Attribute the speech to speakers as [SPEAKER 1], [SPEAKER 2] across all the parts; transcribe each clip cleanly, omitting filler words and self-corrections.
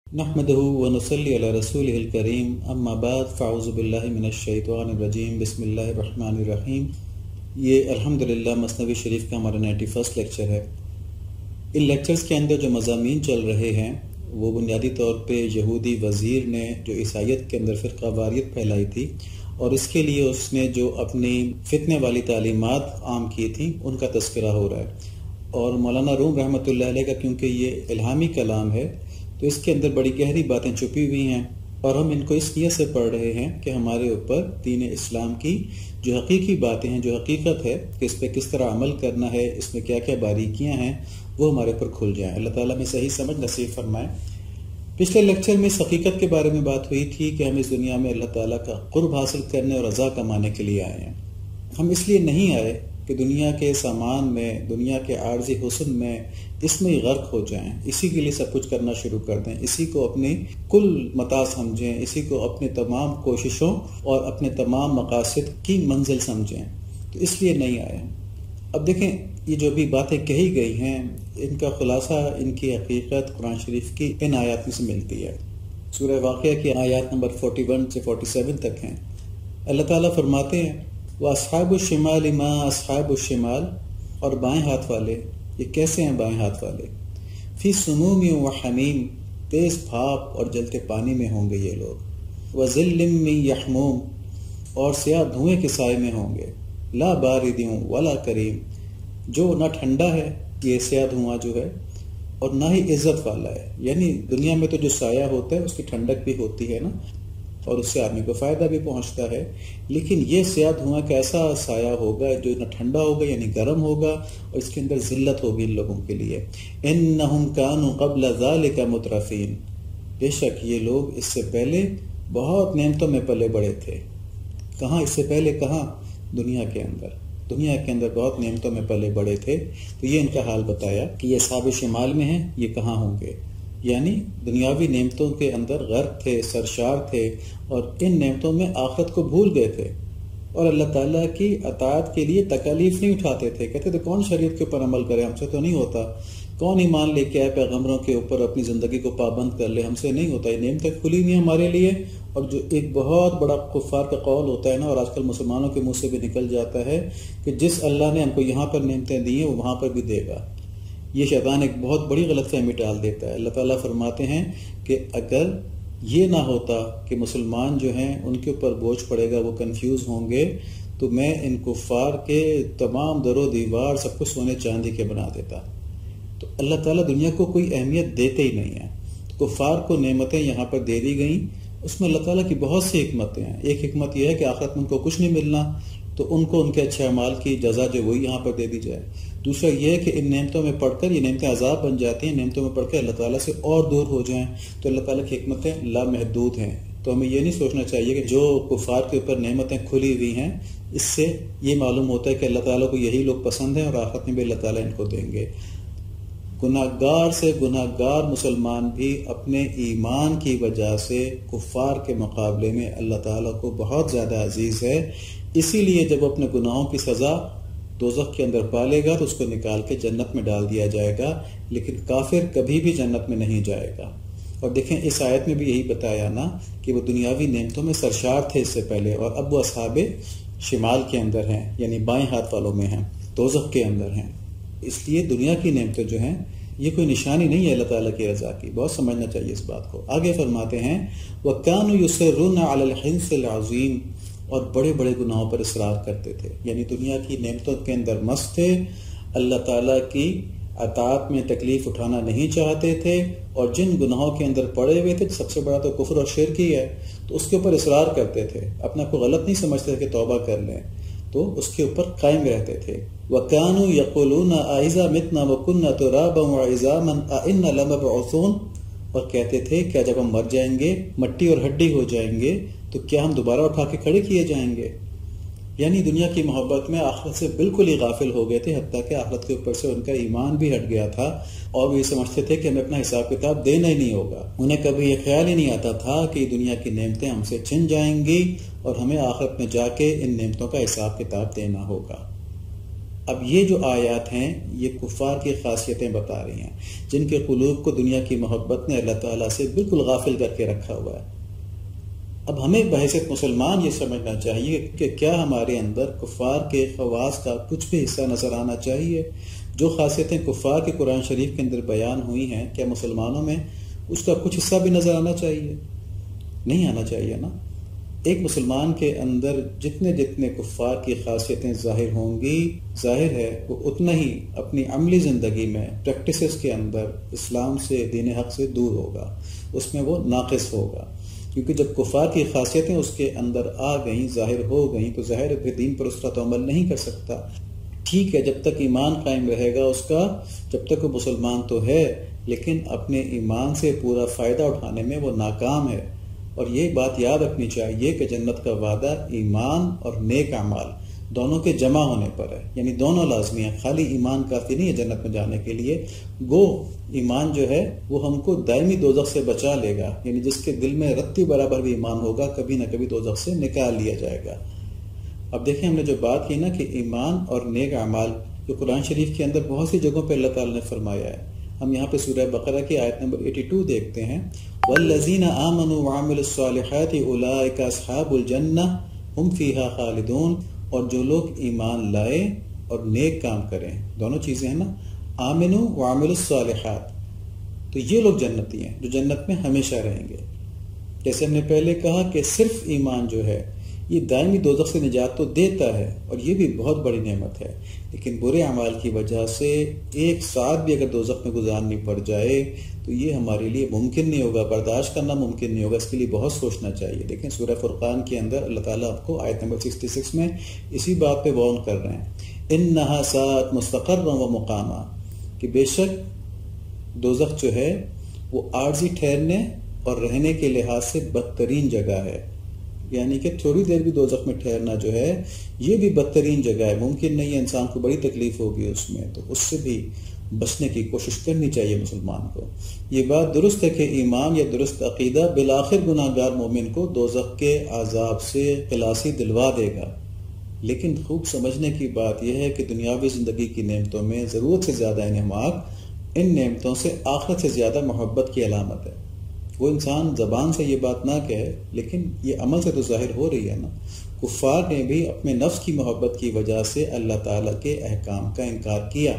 [SPEAKER 1] نحمده ونصلي على رسوله الكريم اما بعد فاعوذ باللہ من الشیطان الرجیم بسم اللہ الرحمن الرحیم۔ یہ الحمدللہ مثنوی شریف کا ہمارا 91 لیکچر ہے۔ ان لیکچرز کے اندر جو مضامین چل رہے ہیں وہ بنیادی طور پہ یہودی وزیر نے جو عیسائیت کے اندر فرقہ واریت پھیلائی تھی اور اس کے لیے اس نے جو اپنی فتنے والی تعلیمات عام کی تھیں ان کا تذکرہ ہو رہا ہے، اور مولانا روم رحمۃ اللہ علیہ کا کیونکہ یہ الہامی کلام ہے تو اس کے اندر بڑی گہری باتیں چھپی ہوئی ہیں، اور ہم ان کو اس نیت سے پڑھ رہے ہیں کہ ہمارے اوپر دین اسلام کی جو حقیقی باتیں ہیں، جو حقیقت ہے کہ اس پہ کس طرح عمل کرنا ہے، اس میں کیا کیا باریکیاں ہیں، وہ ہمارے اوپر کھل جائیں۔ اللہ تعالیٰ میں صحیح سمجھ نصیب فرمائے۔ پچھلے لیکچر میں اس حقیقت کے بارے میں بات ہوئی تھی کہ ہم اس دنیا میں اللہ تعالیٰ کا قرب حاصل کرنے اور رضا کمانے کے لیے آئے ہیں۔ ہم اس لیے نہیں آئے کہ دنیا کے سامان میں، دنیا کے عارضی حسن میں اس میں غرق ہو جائیں، اسی کے لیے سب کچھ کرنا شروع کر دیں، اسی کو اپنی کل متاع سمجھیں، اسی کو اپنے تمام کوششوں اور اپنے تمام مقاصد کی منزل سمجھیں، تو اس لیے نہیں آئے۔ اب دیکھیں یہ جو بھی باتیں کہی گئی ہیں ان کا خلاصہ، ان کی حقیقت قرآن شریف کی ان آیات میں سے ملتی ہے۔ سورہ واقعہ کی آیات نمبر 41 سے 47 تک ہیں۔ اللہ تعالیٰ فرماتے ہیں وَأَصْحَابُ الشِّمَالِ مَا أَصْحَابُ الشِّمَالِ، اور بائیں ہاتھ والے یہ کیسے ہیں؟ بائیں ہاتھ والے فی سموم و حمیم، تیز بھاپ اور جلتے پانی میں ہوں گے یہ لوگ، وظل من یحموم، اور سیاہ دھوئیں کے سائے میں ہوں گے، لا بارد ولا کریم، جو نہ ٹھنڈا ہے یہ سیاہ دھواں جو ہے اور نہ ہی عزت والا ہے۔ یعنی دنیا میں تو جو سایہ ہوتا ہے اس کی ٹھنڈک بھی ہوتی ہے نا، اور اس سے آدمی کو فائدہ بھی پہنچتا ہے، لیکن یہ سیاہ دھواں کا ایسا سایہ ہوگا جو نہ ٹھنڈا ہوگا یعنی گرم ہوگا، اور اس کے اندر ذلت ہوگی ان لوگوں کے لیے۔ انہم کانوا قبل ذالک مترفین، بے شک یہ لوگ اس سے پہلے بہت نعمتوں میں پلے بڑے تھے۔ کہاں؟ اس سے پہلے کہاں؟ دنیا کے اندر بہت نعمتوں میں پلے بڑے تھے۔ تو یہ ان کا حال بتایا کہ یہ اصحاب شمال میں ہیں، یہ کہاں ہوں گے؟ یعنی دنیاوی نعمتوں کے اندر غرق تھے، سرشار تھے، اور ان نعمتوں میں آخرت کو بھول گئے تھے، اور اللہ تعالیٰ کی اطاعت کے لیے تکالیف نہیں اٹھاتے تھے۔ کہتے تھے کون شریعت کے اوپر عمل کرے، ہم سے تو نہیں ہوتا، کون ایمان لے کے آئے پیغمبروں کے اوپر اپنی زندگی کو پابند کر لے، ہم سے نہیں ہوتا، یہ نعمتیں کھلی ہوئی ہیں ہمارے لیے۔ اور جو ایک بہت بڑا کفار کا قول ہوتا ہے نا، اور آج کل مسلمانوں کے منہ سے بھی نکل جاتا ہے کہ جس اللہ نے ہم کو یہاں پر نعمتیں دی ہیں وہ وہاں پر بھی دے گا۔ یہ شیطان ایک بہت بڑی غلط فہمی ڈال دیتا ہے۔ اللہ تعالیٰ فرماتے ہیں کہ اگر یہ نہ ہوتا کہ مسلمان جو ہیں ان کے اوپر بوجھ پڑے گا، وہ کنفیوز ہوں گے، تو میں ان کفار کے تمام در و دیوار سب کو سونے چاندی کے بنا دیتا۔ تو اللہ تعالیٰ دنیا کو کوئی اہمیت دیتے ہی نہیں ہے۔ کفار کو نعمتیں یہاں پر دے دی گئیں، اس میں اللہ تعالیٰ کی بہت سی حکمتیں ہیں۔ ایک حکمت یہ ہے کہ آخرت میں ان کو کچھ نہیں ملنا، تو ان کو ان کے اچھے اعمال کی جزا جو وہی یہاں پر دے دی جائے۔ دوسرا یہ ہے کہ ان نعمتوں میں پڑھ کر یہ نعمتیں عذاب بن جاتی ہیں، نعمتوں میں پڑھ کر اللہ تعالیٰ سے اور دور ہو جائیں، تو اللہ تعالیٰ کی حکمتیں لامحدود ہیں۔ تو ہمیں یہ نہیں سوچنا چاہیے کہ جو کفار کے اوپر نعمتیں کھلی ہوئی ہیں، اس سے یہ معلوم ہوتا ہے کہ اللہ تعالیٰ کو یہی لوگ پسند ہیں اور آخرت میں بھی اللہ تعالیٰ ان کو دیں گے۔ گناہ گار سے گناہ گار مسلمان بھی اپنے ایمان کی وجہ سے کفار کے مقابلے میں اللہ تعالیٰ کو بہت زیادہ عزیز ہے۔ اسی لیے جب اپنے گناہوں کی سزا دوزخ کے اندر پالے گا تو اس کو نکال کے جنت میں ڈال دیا جائے گا، لیکن کافر کبھی بھی جنت میں نہیں جائے گا۔ اور دیکھیں اس آیت میں بھی یہی بتایا نا کہ وہ دنیاوی نعمتوں میں سرشار تھے اس سے پہلے، اور اب وہ اصحاب شمال کے اندر ہیں، یعنی بائیں ہاتھ والوں میں ہیں، دوزخ کے اندر ہیں۔ اس لیے دنیا کی نعمتیں جو ہیں یہ کوئی نشانی نہیں ہے اللہ تعالیٰ کی رضا کی، بہت سمجھنا چاہیے اس بات کو۔ آگے فرماتے ہیں وَكَانُوا يُصِرُّونَ عَلَى الْحِنثِ الْعَظِيمِ، اور بڑے بڑے گناہوں پر اصرار کرتے تھے، یعنی دنیا کی نعمتوں کے اندر مست تھے، اللہ تعالیٰ کی اطاعت میں تکلیف اٹھانا نہیں چاہتے تھے، اور جن گناہوں کے اندر پڑے ہوئے تھے سب سے بڑا تو کفر اور شرک ہی ہے، تو اس کے اوپر اصرار کرتے تھے، اپنا کو غلط نہیں سمجھتے کہ توبہ کر لیں، تو اس کے اوپر قائم رہتے تھے۔ وَكَانُوا يَقُولُونَ أَإِذَا مِتْنَا وَكُنَّا تُرَابًا وَعِظَامًا أَإِنَّا لَمَبْعُوثُونَ، اور کہتے تھے کیا جب ہم مر جائیں گے، مٹی اور ہڈی ہو جائیں گے، تو کیا ہم دوبارہ اٹھا کے کھڑے کیے جائیں گے؟ یعنی دنیا کی محبت میں آخرت سے بالکل ہی غافل ہو گئے تھے، حتیٰ کہ آخرت کے اوپر سے ان کا ایمان بھی ہٹ گیا تھا، اور وہ یہ سمجھتے تھے کہ ہمیں اپنا حساب کتاب دینا ہی نہیں ہوگا۔ انہیں کبھی یہ خیال ہی نہیں آتا تھا کہ یہ دنیا کی نعمتیں ہم سے چھن جائیں گی اور ہمیں آخرت میں جا کے ان نعمتوں کا حساب کتاب دینا ہوگا۔ اب یہ جو آیات ہیں یہ کفار کی خاصیتیں بتا رہی ہیں، جن کے قلوب کو دنیا کی محبت نے اللہ تعالیٰ سے بالکل غافل کر کے رکھا ہوا ہے۔ اب ہمیں بحیثیت مسلمان یہ سمجھنا چاہیے کہ کیا ہمارے اندر کفار کے خواص کا کچھ بھی حصہ نظر آنا چاہیے؟ جو خاصیتیں کفار کے قرآن شریف کے اندر بیان ہوئی ہیں، کیا مسلمانوں میں اس کا کچھ حصہ بھی نظر آنا چاہیے؟ نہیں آنا چاہیے نا۔ ایک مسلمان کے اندر جتنے جتنے کفار کی خاصیتیں ظاہر ہوں گی، ظاہر ہے وہ اتنا ہی اپنی عملی زندگی میں پریکٹسز کے اندر اسلام سے، دین حق سے دور ہوگا، اس میں وہ ناقص ہوگا، کیونکہ جب کفار کی خاصیتیں اس کے اندر آ گئیں، ظاہر ہو گئیں، تو ظاہر ہے پھر دین پر اس کا تو عمل نہیں کر سکتا۔ ٹھیک ہے، جب تک ایمان قائم رہے گا اس کا، جب تک وہ مسلمان تو ہے، لیکن اپنے ایمان سے پورا فائدہ اٹھانے میں وہ ناکام ہے۔ اور یہ بات یاد رکھنی چاہیے کہ جنت کا وعدہ ایمان اور نیک اعمال دونوں کے جمع ہونے پر ہے، یعنی دونوں لازمی ہیں، خالی ایمان کافی نہیں ہے جنت میں جانے کے لیے۔ گو ایمان جو ہے وہ ہم کو دائمی دوزخ سے بچا لے گا، یعنی جس کے دل میں رتی برابر بھی ایمان ہوگا کبھی نہ کبھی دوزخ سے نکال لیا جائے گا۔ اب دیکھیں ہم نے جو بات کی نا کہ ایمان اور نیک اعمال، جو قرآن شریف کے اندر بہت سی جگہوں پہ اللہ تعالیٰ نے فرمایا ہے۔ ہم یہاں پہ سورہ بقرہ کی آیت نمبر 82 دیکھتے ہیں، والذین آمنوا وعملوا الصالحات اولئک اصحاب الجنہ ہم فیہا خالدون، اور جو لوگ ایمان لائے اور نیک کام کریں، دونوں چیزیں ہیں نا، آمنوا وعملوا الصالحات، تو یہ لوگ جنتی ہیں جو جنت میں ہمیشہ رہیں گے۔ جیسے ہم نے پہلے کہا کہ صرف ایمان جو ہے یہ دائمی دوزخ سے نجات تو دیتا ہے، اور یہ بھی بہت بڑی نعمت ہے، لیکن برے اعمال کی وجہ سے ایک ساتھ بھی اگر دوزخ میں گزارنی پڑ جائے تو یہ ہمارے لیے ممکن نہیں ہوگا، برداشت کرنا ممکن نہیں ہوگا، اس کے لیے بہت سوچنا چاہیے۔ دیکھیں سورہ فرقان کے اندر اللہ تعالیٰ آپ کو آیت نمبر 66 میں اسی بات پہ وارن کر رہے ہیں، انہا ساعت مستقرا و مقاما، کہ بے شک دوزخ جو ہے وہ عارضی ٹھہرنے اور رہنے کے لحاظ سے بدترین جگہ ہے، یعنی کہ تھوڑی دیر بھی دوزخ میں ٹھہرنا جو ہے یہ بھی بدترین جگہ ہے، ممکن نہیں ہے، انسان کو بڑی تکلیف ہوگی اس میں، تو اس سے بھی بچنے کی کوشش کرنی چاہیے مسلمان کو۔ یہ بات درست ہے کہ ایمان یا درست عقیدہ بالآخر گناہ گار مومن کو دوزخ کے عذاب سے خلاصی دلوا دے گا، لیکن خوب سمجھنے کی بات یہ ہے کہ دنیاوی زندگی کی نعمتوں میں ضرورت سے زیادہ انہماک ان نعمتوں سے آخرت سے زیادہ محبت کی علامت ہے۔ وہ انسان زبان سے یہ بات نہ کہے، لیکن یہ عمل سے تو ظاہر ہو رہی ہے نا۔ کفار نے بھی اپنے نفس کی محبت کی وجہ سے اللہ تعالیٰ کے احکام کا انکار کیا،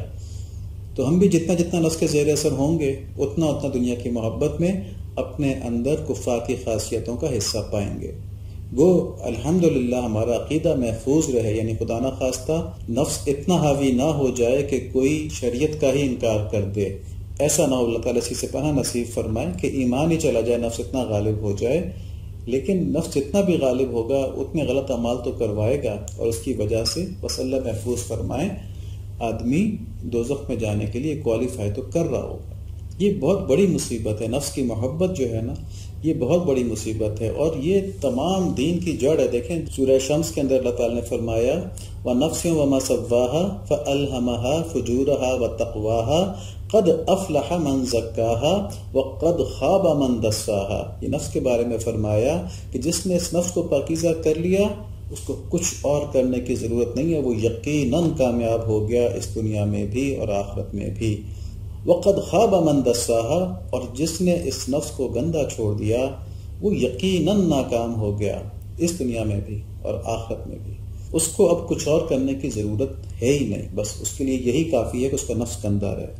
[SPEAKER 1] تو ہم بھی جتنا جتنا نفس کے زیر اثر ہوں گے اتنا اتنا دنیا کی محبت میں اپنے اندر کفار کی خاصیتوں کا حصہ پائیں گے۔ گو الحمدللہ ہمارا عقیدہ محفوظ رہے، یعنی خدا نہ خواستہ نفس اتنا حاوی نہ ہو جائے کہ کوئی شریعت کا ہی انکار کر دے، ایسا نہ ہو۔ اللہ تعالیٰ اسی سے پناہ نصیب فرمائے کہ ایمان ہی چلا جائے، نفس اتنا غالب ہو جائے، لیکن نفس جتنا بھی غالب ہوگا اتنے غلط اعمال تو کروائے گا، اور اس کی وجہ سے بس اللہ محفوظ فرمائے آدمی دوزخ میں جانے کے لیے کوالیفائی تو کر رہا ہوگا۔ یہ بہت بڑی مصیبت ہے، نفس کی محبت جو ہے نا یہ بہت بڑی مصیبت ہے، اور یہ تمام دین کی جڑ ہے۔ دیکھیں سورہ شمس کے اندر اللہ تعالیٰ نے فرمایا وَنَفْسٍ وَمَا سَوَّاهَا فَأَلْهَمَهَا فُجُورَهَا وَتَقْوَاهَا قد افلح من زکاها وقد خاب من دساها، یہ نفس کے بارے میں فرمایا کہ جس نے اس نفس کو پاکیزہ کر لیا اس کو کچھ اور کرنے کی ضرورت نہیں ہے، وہ یقیناً کامیاب ہو گیا اس دنیا میں بھی اور آخرت میں بھی۔ وقد خاب من دساها، اور جس نے اس نفس کو گندا چھوڑ دیا وہ یقیناً ناکام ہو گیا اس دنیا میں بھی اور آخرت میں بھی۔ اس کو اب کچھ اور کرنے کی ضرورت ہے ہی نہیں، بس اس کے لیے یہی کافی ہے کہ اس کا نفس گندا رہے۔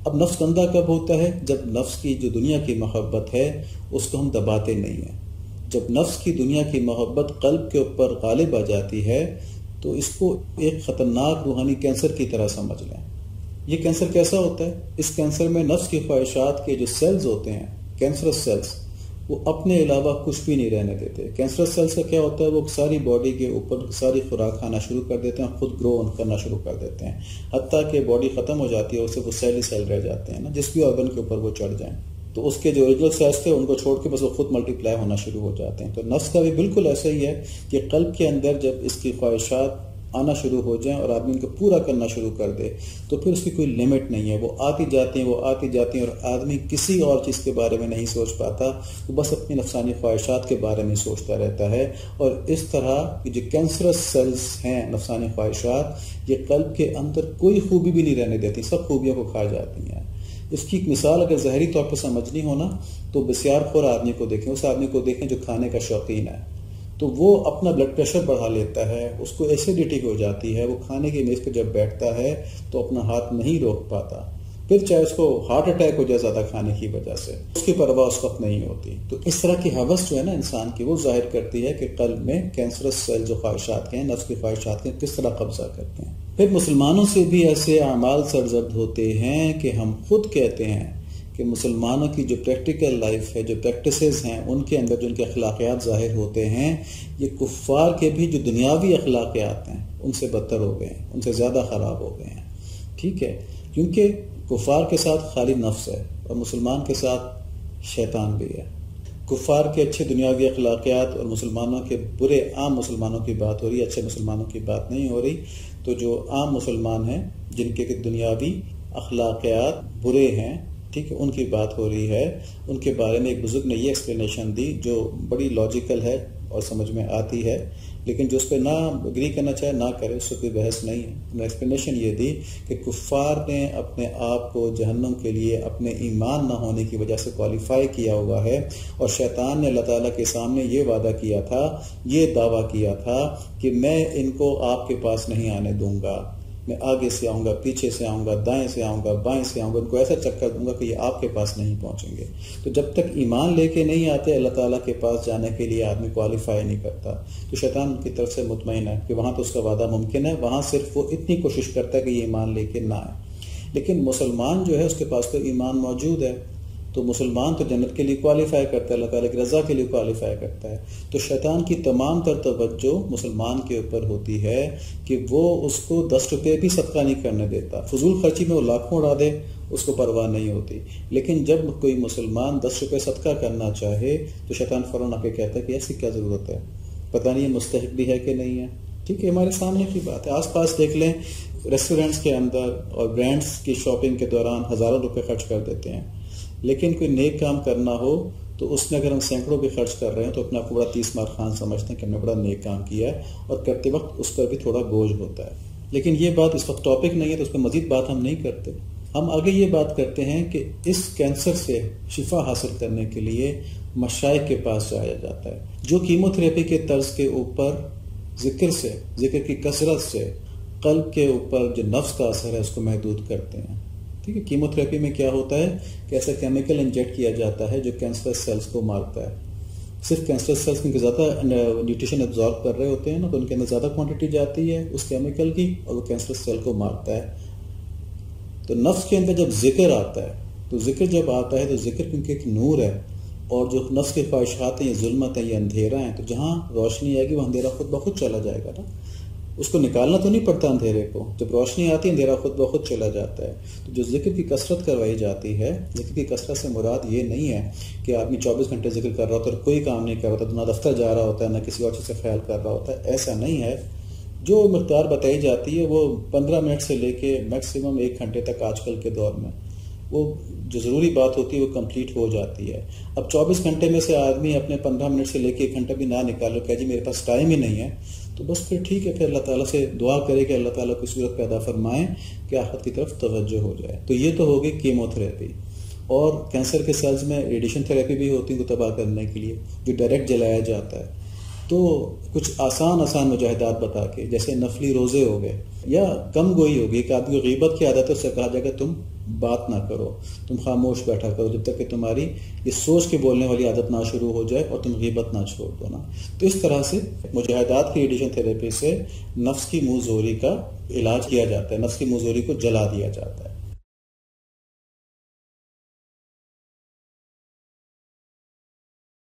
[SPEAKER 1] اب نفس گندا کب ہوتا ہے؟ جب نفس کی جو دنیا کی محبت ہے اس کو ہم دباتے نہیں ہیں۔ جب نفس کی دنیا کی محبت قلب کے اوپر غالب آ جاتی ہے تو اس کو ایک خطرناک روحانی کینسر کی طرح سمجھ لیں۔ یہ کینسر کیسا ہوتا ہے؟ اس کینسر میں نفس کی خواہشات کے جو سیلز ہوتے ہیں، کینسرس سیلز، وہ اپنے علاوہ کچھ بھی نہیں رہنے دیتے۔ کینسرس سیلز کا کیا ہوتا ہے؟ وہ ساری باڈی کے اوپر ساری خوراک کھانا شروع کر دیتے ہیں، خود گرو کرنا شروع کر دیتے ہیں، حتیٰ کہ باڈی ختم ہو جاتی ہے اسے وہ سیل ہی سیل رہ جاتے ہیں نا، جس بھی آرگن کے اوپر وہ چڑھ جائیں تو اس کے جو اوریجنل سیلز تھے ان کو چھوڑ کے بس وہ خود ملٹی پلائی ہونا شروع ہو جاتے ہیں۔ تو نفس کا بھی بالکل ایسا ہی ہے کہ قلب کے اندر جب اس کی خواہشات آنا شروع ہو جائیں اور آدمی ان کو پورا کرنا شروع کر دے تو پھر اس کی کوئی لمٹ نہیں ہے. وہ آتی جاتی ہیں اور آدمی کسی اور چیز کے بارے میں نہیں سوچ پاتا, وہ بس اپنی نفسانی خواہشات کے بارے میں سوچتا رہتا ہے. اور اس طرح کی جو کینسرس سیلز ہیں نفسانی خواہشات, یہ قلب کے اندر کوئی خوبی بھی نہیں رہنے دیتی, سب خوبیوں کو کھا جاتی ہیں. اس کی ایک مثال اگر ظاہری طور پر سمجھنی ہو نا تو بسیار خور آدمی کو دیکھیں, اس آدمی کو دیکھیں جو کھانے کا شوقین ہے. تو وہ اپنا بلڈ پریشر بڑھا لیتا ہے, اس کو ایسیڈیٹی ہو جاتی ہے, وہ کھانے کی میز پہ جب بیٹھتا ہے تو اپنا ہاتھ نہیں روک پاتا, پھر چاہے اس کو ہارٹ اٹیک ہو جائے زیادہ کھانے کی وجہ سے, اس کی پرواہ اس وقت نہیں ہوتی. تو اس طرح کی ہوس جو ہے نا انسان کی, وہ ظاہر کرتی ہے کہ قلب میں کینسرس سیل جو خواہشات کے ہیں, نفس کی خواہشات کے, کس طرح قبضہ کرتے ہیں. پھر مسلمانوں سے بھی ایسے اعمال سرزد ہوتے ہیں کہ ہم خود کہتے ہیں کہ مسلمانوں کی جو پریکٹیکل لائف ہے, جو پریکٹسز ہیں, ان کے اندر جو ان کے اخلاقیات ظاہر ہوتے ہیں, یہ کفار کے بھی جو دنیاوی اخلاقیات ہیں ان سے بدتر ہو گئے ہیں, ان سے زیادہ خراب ہو گئے ہیں. ٹھیک ہے, کیونکہ کفار کے ساتھ خالی نفس ہے اور مسلمان کے ساتھ شیطان بھی ہے. کفار کے اچھے دنیاوی اخلاقیات اور مسلمانوں کے برے, عام مسلمانوں کی بات ہو رہی ہے, اچھے مسلمانوں کی بات نہیں ہو رہی. تو جو عام مسلمان ہیں جن کے دنیاوی اخلاقیات برے ہیں, ٹھیک ہے, ان کی بات ہو رہی ہے. ان کے بارے میں ایک بزرگ نے یہ ایکسپلینیشن دی جو بڑی لاجیکل ہے اور سمجھ میں آتی ہے, لیکن جو اس پہ نہ اگری کرنا چاہے نہ کرے, اس سے کوئی بحث نہیں ہے. انہوں نے ایکسپلینیشن یہ دی کہ کفار نے اپنے آپ کو جہنم کے لیے اپنے ایمان نہ ہونے کی وجہ سے کوالیفائی کیا ہوا ہے, اور شیطان نے اللہ تعالیٰ کے سامنے یہ وعدہ کیا تھا, یہ دعویٰ کیا تھا کہ میں ان کو آپ کے پاس نہیں آنے دوں گا, میں آگے سے آؤں گا, پیچھے سے آؤں گا, دائیں سے آؤں گا, بائیں سے آؤں گا, ان کو ایسا چکر دوں گا کہ یہ آپ کے پاس نہیں پہنچیں گے. تو جب تک ایمان لے کے نہیں آتے اللہ تعالیٰ کے پاس جانے کے لیے آدمی کوالیفائی نہیں کرتا. تو شیطان کی طرف سے مطمئن ہے کہ وہاں تو اس کا وعدہ ممکن ہے, وہاں صرف وہ اتنی کوشش کرتا ہے کہ یہ ایمان لے کے نہ آئے. لیکن مسلمان جو ہے اس کے پاس تو ایمان موجود ہے, تو مسلمان تو جنت کے لیے کوالیفائی کرتا ہے, اللہ تعالیٰ کی رضا کے لیے کوالیفائی کرتا ہے. تو شیطان کی تمام تر توجہ مسلمان کے اوپر ہوتی ہے کہ وہ اس کو 10 روپے بھی صدقہ نہیں کرنے دیتا, فضول خرچی میں وہ لاکھوں اڑا دے, اس کو پرواہ نہیں ہوتی. لیکن جب کوئی مسلمان 10 روپے صدقہ کرنا چاہے تو شیطان فوراً آ کے کہتا ہے کہ ایسی کیا ضرورت ہے, پتہ نہیں یہ مستحق بھی ہے کہ نہیں ہے. ٹھیک ہے, ہمارے سامنے کی بات ہے. آس پاس دیکھ لیں, ریسٹورینٹس کے اندر اور برانڈس کی شاپنگ کے دوران ہزاروں روپے خرچ کر دیتے ہیں, لیکن کوئی نیک کام کرنا ہو تو اس میں اگر ہم سینکڑوں بھی خرچ کر رہے ہیں تو اپنا کو بڑا 30 مار خان سمجھتے ہیں کہ ہم نے بڑا نیک کام کیا ہے, اور کرتے وقت اس پر بھی تھوڑا بوجھ ہوتا ہے. لیکن یہ بات اس وقت ٹاپک نہیں ہے تو اس پہ مزید بات ہم نہیں کرتے. ہم آگے یہ بات کرتے ہیں کہ اس کینسر سے شفا حاصل کرنے کے لیے مشائخ کے پاس جایا جاتا ہے, جو کیمو تھراپی کے طرز کے اوپر ذکر کی کثرت سے قلب کے اوپر جو نفس کا اثر ہے اس کو محدود کرتے ہیں. ٹھیک ہے, کیمو تھراپی میں کیا ہوتا ہے کہ ایسا کیمیکل انجیکٹ کیا جاتا ہے جو کینسر سیلز کو مارتا ہے. صرف کینسر سیلز کیونکہ زیادہ نیوٹریشن ایبزارب کر رہے ہوتے ہیں نا, تو ان کے اندر زیادہ کوانٹٹی جاتی ہے اس کیمیکل کی, اور وہ کینسر سیل کو مارتا ہے. تو نفس کے اندر جب ذکر آتا ہے, تو ذکر جب آتا ہے تو ذکر کیونکہ ایک نور ہے, اور جو نفس کے خواہشات ہیں, یہ ظلمت ہے, یہ اندھیرا ہے, تو جہاں روشنی آئے گی وہ اندھیرا خود بخود چلا جائے گا نا. اس کو نکالنا تو نہیں پڑتا اندھیرے کو, جب روشنی آتی ہے اندھیرا خود بخود چلا جاتا ہے. تو جو ذکر کی کثرت کروائی جاتی ہے, ذکر کی کثرت سے مراد یہ نہیں ہے کہ آدمی 24 گھنٹے ذکر کر رہا ہوتا ہے اور کوئی کام نہیں کر رہا ہوتا, نہ دفتر جا رہا ہوتا ہے نہ کسی اور چیز سے خیال کر رہا ہوتا ہے, ایسا نہیں ہے. جو مقدار بتائی جاتی ہے وہ 15 منٹ سے لے کے میکسیمم 1 گھنٹے تک آج کل کے دور میں وہ جو ضروری بات ہوتی ہے وہ کمپلیٹ ہو جاتی ہے. اب 24 گھنٹے میں سے آدمی اپنے 15 منٹ سے لے کے 1 گھنٹہ بھی نہ نکالو کہ جی میرے پاس ٹائم ہی نہیں ہے, تو بس پھر ٹھیک ہے, پھر اللہ تعالیٰ سے دعا کرے کہ اللہ تعالیٰ کوئی صورت پیدا فرمائیں کہ آخرت کی طرف توجہ ہو جائے. تو یہ تو ہوگی کیمو تھراپی. اور کینسر کے سیلز میں ریڈیشن تھراپی بھی ہوتی ہے کو تباہ کرنے کے لیے, جو ڈائریکٹ جلایا جاتا ہے. تو کچھ آسان مجاہدات بتا کے, جیسے نفلی روزے ہو گئے یا کم گوئی ہوگی, کہ آدمی کو غیبت کی عادت ہے, اس سے کہا جائے کہ تم بات نہ کرو, تم خاموش بیٹھا کرو جب تک کہ تمہاری یہ سوچ کے بولنے والی عادت نہ شروع ہو جائے اور تم غیبت نہ چھوڑ دو نا. تو اس طرح سے مجاہدات کی ریڈیشن تھراپی سے نفس کی منہ زوری کا علاج کیا جاتا ہے, نفس کی منہ زوری کو جلا دیا جاتا ہے.